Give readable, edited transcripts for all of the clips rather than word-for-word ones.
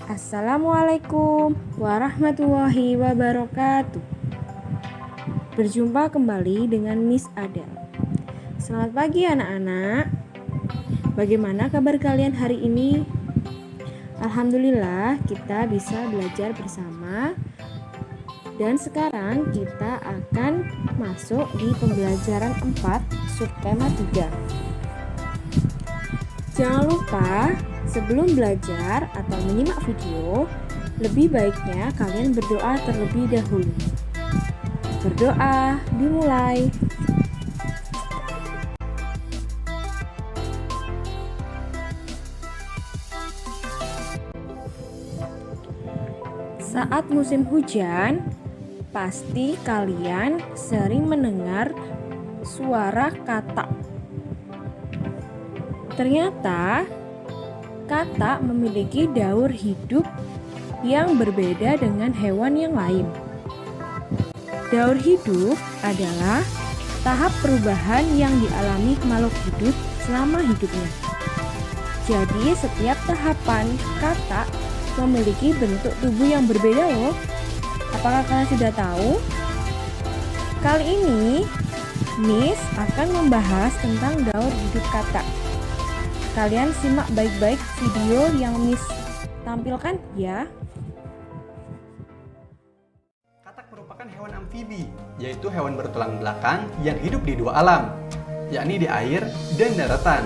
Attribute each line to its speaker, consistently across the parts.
Speaker 1: Assalamualaikum warahmatullahi wabarakatuh. Berjumpa kembali dengan Miss Adel. Selamat pagi anak-anak. Bagaimana kabar kalian hari ini? Alhamdulillah kita bisa belajar bersama. Dan sekarang kita akan masuk di pembelajaran 4 subtema 3. Jangan lupa sebelum belajar atau menyimak video, lebih baiknya kalian berdoa terlebih dahulu. Berdoa dimulai. Saat musim hujan, pasti kalian sering mendengar suara katak. Ternyata katak memiliki daur hidup yang berbeda dengan hewan yang lain. Daur hidup adalah tahap perubahan yang dialami makhluk hidup selama hidupnya. Jadi setiap tahapan katak memiliki bentuk tubuh yang berbeda loh. Apakah kalian sudah tahu? Kali ini Miss akan membahas tentang daur hidup katak. Kalian simak baik-baik video yang Miss tampilkan ya.
Speaker 2: Katak merupakan hewan amfibi, yaitu hewan bertulang belakang yang hidup di dua alam, yakni di air dan daratan.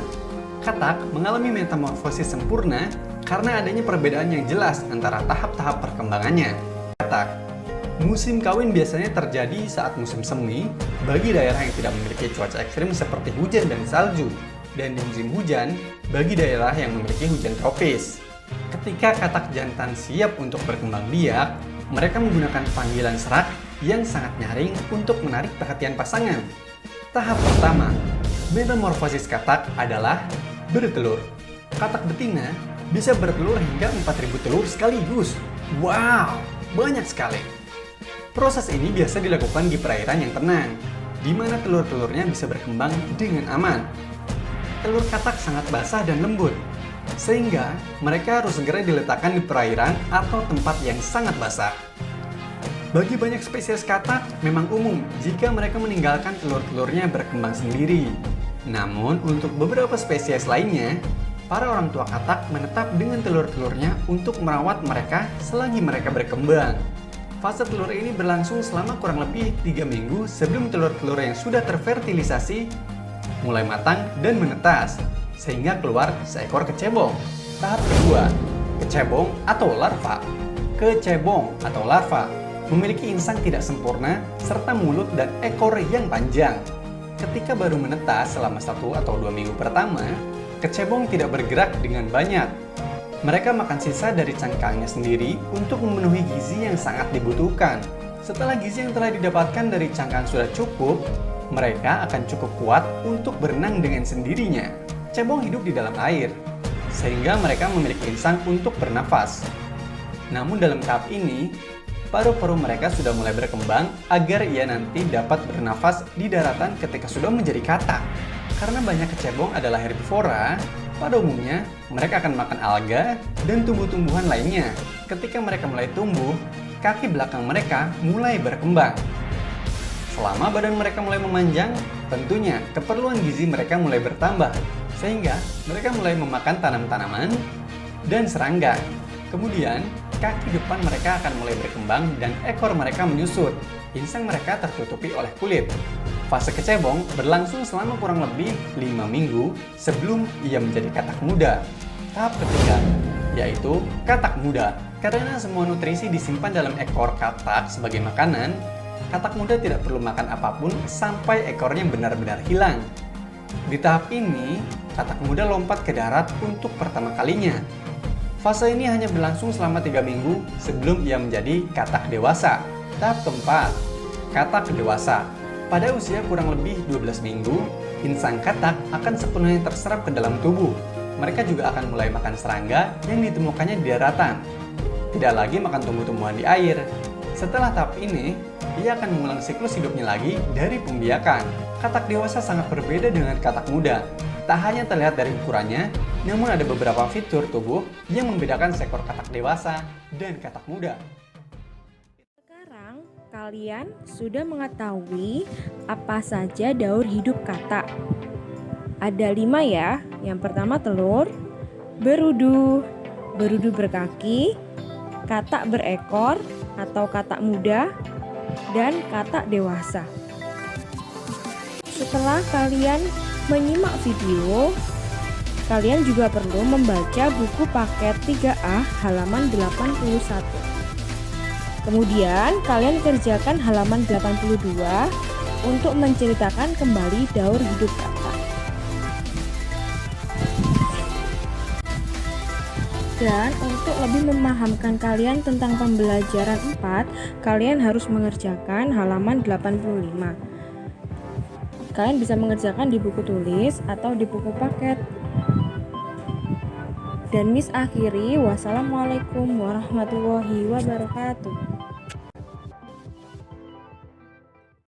Speaker 2: Katak mengalami metamorfosis sempurna karena adanya perbedaan yang jelas antara tahap-tahap perkembangannya. Katak, musim kawin biasanya terjadi saat musim semi bagi daerah yang tidak memiliki cuaca ekstrim seperti hujan dan salju, dan di musim hujan bagi daerah yang memiliki hujan tropis. Ketika katak jantan siap untuk berkembang biak, mereka menggunakan panggilan serak yang sangat nyaring untuk menarik perhatian pasangan. Tahap pertama, metamorfosis katak adalah bertelur. Katak betina bisa bertelur hingga 4.000 telur sekaligus. Wow, banyak sekali. Proses ini biasa dilakukan di perairan yang tenang, di mana telur-telurnya bisa berkembang dengan aman. Telur katak sangat basah dan lembut, sehingga mereka harus segera diletakkan di perairan atau tempat yang sangat basah. Bagi banyak spesies katak, memang umum jika mereka meninggalkan telur-telurnya berkembang sendiri. Namun, untuk beberapa spesies lainnya, para orang tua katak menetap dengan telur-telurnya untuk merawat mereka selagi mereka berkembang. Fase telur ini berlangsung selama kurang lebih 3 minggu sebelum telur-telur yang sudah terfertilisasi mulai matang dan menetas, sehingga keluar seekor kecebong. Tahap kedua, kecebong atau larva. Kecebong atau larva memiliki insang tidak sempurna serta mulut dan ekor yang panjang. Ketika baru menetas selama 1 atau 2 minggu pertama, kecebong tidak bergerak dengan banyak. Mereka makan sisa dari cangkangnya sendiri untuk memenuhi gizi yang sangat dibutuhkan. Setelah gizi yang telah didapatkan dari cangkang sudah cukup, mereka akan cukup kuat untuk berenang dengan sendirinya. Cebong hidup di dalam air, sehingga mereka memiliki insang untuk bernafas. Namun dalam tahap ini, paru-paru mereka sudah mulai berkembang agar ia nanti dapat bernafas di daratan ketika sudah menjadi katak. Karena banyak kecebong adalah herbivora, pada umumnya mereka akan makan alga dan tumbuh-tumbuhan lainnya. Ketika mereka mulai tumbuh, kaki belakang mereka mulai berkembang. Selama badan mereka mulai memanjang, tentunya keperluan gizi mereka mulai bertambah, sehingga mereka mulai memakan tanam-tanaman dan serangga. Kemudian, kaki depan mereka akan mulai berkembang dan ekor mereka menyusut. Insang mereka tertutupi oleh kulit. Fase kecebong berlangsung selama kurang lebih 5 minggu sebelum ia menjadi katak muda. Tahap ketiga, yaitu katak muda. Karena semua nutrisi disimpan dalam ekor katak sebagai makanan, katak muda tidak perlu makan apapun sampai ekornya benar-benar hilang. Di tahap ini, katak muda lompat ke darat untuk pertama kalinya. Fase ini hanya berlangsung selama 3 minggu sebelum ia menjadi katak dewasa. Tahap keempat, katak dewasa. Pada usia kurang lebih 12 minggu, insang katak akan sepenuhnya terserap ke dalam tubuh. Mereka juga akan mulai makan serangga yang ditemukannya di daratan. Tidak lagi makan tumbuh-tumbuhan di air. Setelah tahap ini, ia akan mengulang siklus hidupnya lagi dari pembiakan. Katak dewasa sangat berbeda dengan katak muda. Tak hanya terlihat dari ukurannya, Namun ada beberapa fitur tubuh yang membedakan seekor katak dewasa dan katak muda.
Speaker 1: Sekarang kalian sudah mengetahui apa saja daur hidup katak. Ada 5 ya. Yang pertama telur, berudu, berudu berkaki, katak berekor atau katak muda, dan katak dewasa. Setelah kalian menyimak video, kalian juga perlu membaca buku paket 3A halaman 81. Kemudian kalian kerjakan halaman 82 untuk menceritakan kembali daur hidup katak. Dan untuk lebih memahamkan kalian tentang pembelajaran 4, kalian harus mengerjakan halaman 85. Kalian bisa mengerjakan di buku tulis atau di buku paket. Dan Miss akhiri, wassalamualaikum warahmatullahi wabarakatuh.